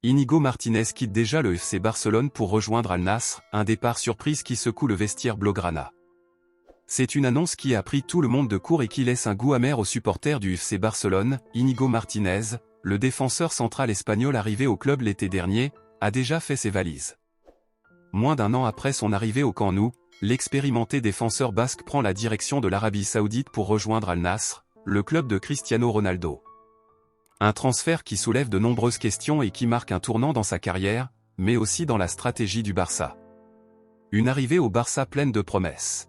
Íñigo Martínez quitte déjà le FC Barcelone pour rejoindre Al Nassr, un départ surprise qui secoue le vestiaire blaugrana. C'est une annonce qui a pris tout le monde de court et qui laisse un goût amer aux supporters du FC Barcelone. Íñigo Martínez, le défenseur central espagnol arrivé au club l'été dernier, a déjà fait ses valises. Moins d'un an après son arrivée au Camp Nou, l'expérimenté défenseur basque prend la direction de l'Arabie Saoudite pour rejoindre Al Nassr, le club de Cristiano Ronaldo. Un transfert qui soulève de nombreuses questions et qui marque un tournant dans sa carrière, mais aussi dans la stratégie du Barça. Une arrivée au Barça pleine de promesses.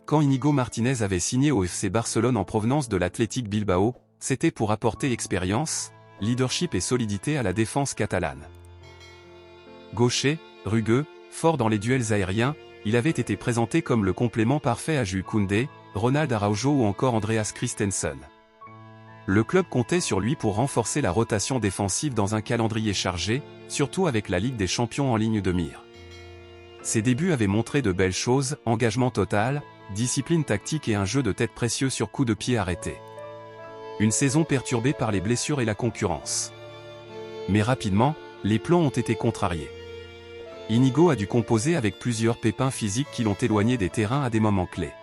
Quand Íñigo Martínez avait signé au FC Barcelone en provenance de l'Athletic Bilbao, c'était pour apporter expérience, leadership et solidité à la défense catalane. Gaucher, rugueux, fort dans les duels aériens, il avait été présenté comme le complément parfait à Jules Koundé, Ronald Araujo ou encore Andreas Christensen. Le club comptait sur lui pour renforcer la rotation défensive dans un calendrier chargé, surtout avec la Ligue des Champions en ligne de mire. Ses débuts avaient montré de belles choses, engagement total, discipline tactique et un jeu de tête précieux sur coups de pied arrêtés. Une saison perturbée par les blessures et la concurrence. Mais rapidement, les plans ont été contrariés. Íñigo a dû composer avec plusieurs pépins physiques qui l'ont éloigné des terrains à des moments clés.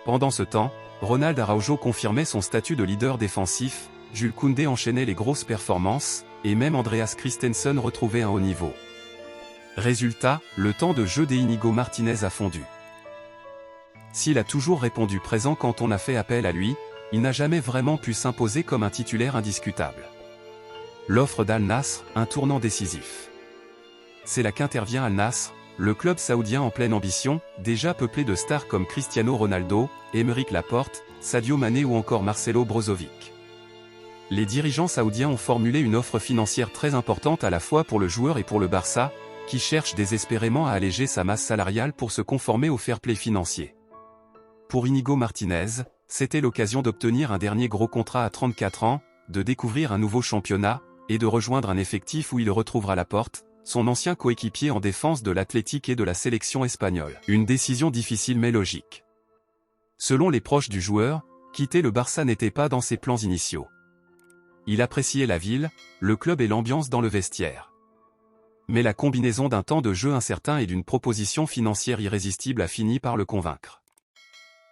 Pendant ce temps, Ronald Araujo confirmait son statut de leader défensif, Jules Koundé enchaînait les grosses performances, et même Andreas Christensen retrouvait un haut niveau. Résultat, le temps de jeu d'Íñigo Martínez a fondu. S'il a toujours répondu présent quand on a fait appel à lui, il n'a jamais vraiment pu s'imposer comme un titulaire indiscutable. L'offre d'Al Nassr, un tournant décisif. C'est là qu'intervient Al Nassr, le club saoudien en pleine ambition, déjà peuplé de stars comme Cristiano Ronaldo, Aymeric Laporte, Sadio Mané ou encore Marcelo Brozovic. Les dirigeants saoudiens ont formulé une offre financière très importante à la fois pour le joueur et pour le Barça, qui cherche désespérément à alléger sa masse salariale pour se conformer au fair play financier. Pour Íñigo Martínez, c'était l'occasion d'obtenir un dernier gros contrat à 34 ans, de découvrir un nouveau championnat, et de rejoindre un effectif où il retrouvera Laporte, son ancien coéquipier en défense de l'Athletic et de la sélection espagnole. Une décision difficile mais logique. Selon les proches du joueur, quitter le Barça n'était pas dans ses plans initiaux. Il appréciait la ville, le club et l'ambiance dans le vestiaire. Mais la combinaison d'un temps de jeu incertain et d'une proposition financière irrésistible a fini par le convaincre.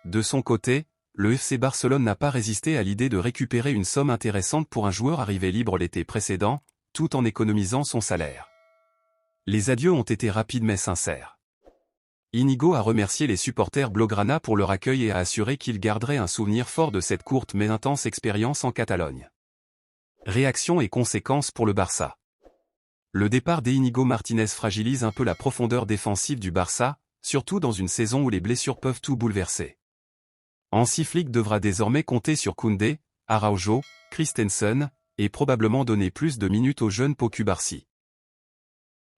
De son côté, le FC Barcelone n'a pas résisté à l'idée de récupérer une somme intéressante pour un joueur arrivé libre l'été précédent, tout en économisant son salaire. Les adieux ont été rapides mais sincères. Íñigo a remercié les supporters blaugrana pour leur accueil et a assuré qu'il garderait un souvenir fort de cette courte mais intense expérience en Catalogne. Réaction et conséquences pour le Barça. Le départ d'Íñigo Martínez fragilise un peu la profondeur défensive du Barça, surtout dans une saison où les blessures peuvent tout bouleverser. Hansi Flick devra désormais compter sur Koundé, Araujo, Christensen, et probablement donner plus de minutes au jeune Pau Cubarsí.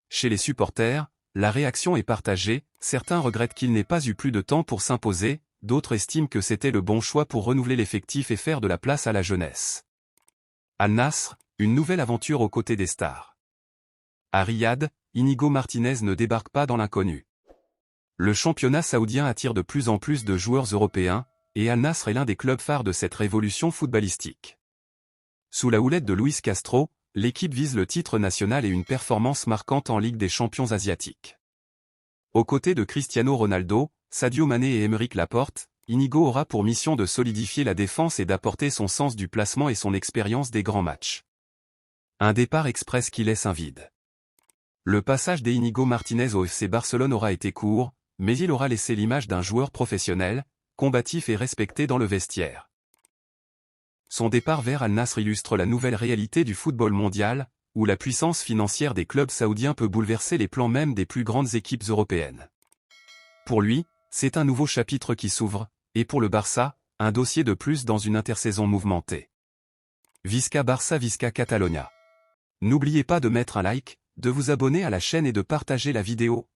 Chez les supporters, la réaction est partagée, certains regrettent qu'il n'ait pas eu plus de temps pour s'imposer, d'autres estiment que c'était le bon choix pour renouveler l'effectif et faire de la place à la jeunesse. Al Nassr, une nouvelle aventure aux côtés des stars. À Riyad, Íñigo Martínez ne débarque pas dans l'inconnu. Le championnat saoudien attire de plus en plus de joueurs européens, et Al Nassr est l'un des clubs phares de cette révolution footballistique. Sous la houlette de Luis Castro, l'équipe vise le titre national et une performance marquante en Ligue des champions asiatiques. Aux côtés de Cristiano Ronaldo, Sadio Mané et Aymeric Laporte, Íñigo aura pour mission de solidifier la défense et d'apporter son sens du placement et son expérience des grands matchs. Un départ express qui laisse un vide. Le passage d'Íñigo Martínez au FC Barcelone aura été court, mais il aura laissé l'image d'un joueur professionnel, combatif et respecté dans le vestiaire. Son départ vers Al Nassr illustre la nouvelle réalité du football mondial, où la puissance financière des clubs saoudiens peut bouleverser les plans même des plus grandes équipes européennes. Pour lui, c'est un nouveau chapitre qui s'ouvre, et pour le Barça, un dossier de plus dans une intersaison mouvementée. Visca Barça Visca Catalunya. N'oubliez pas de mettre un like, de vous abonner à la chaîne et de partager la vidéo.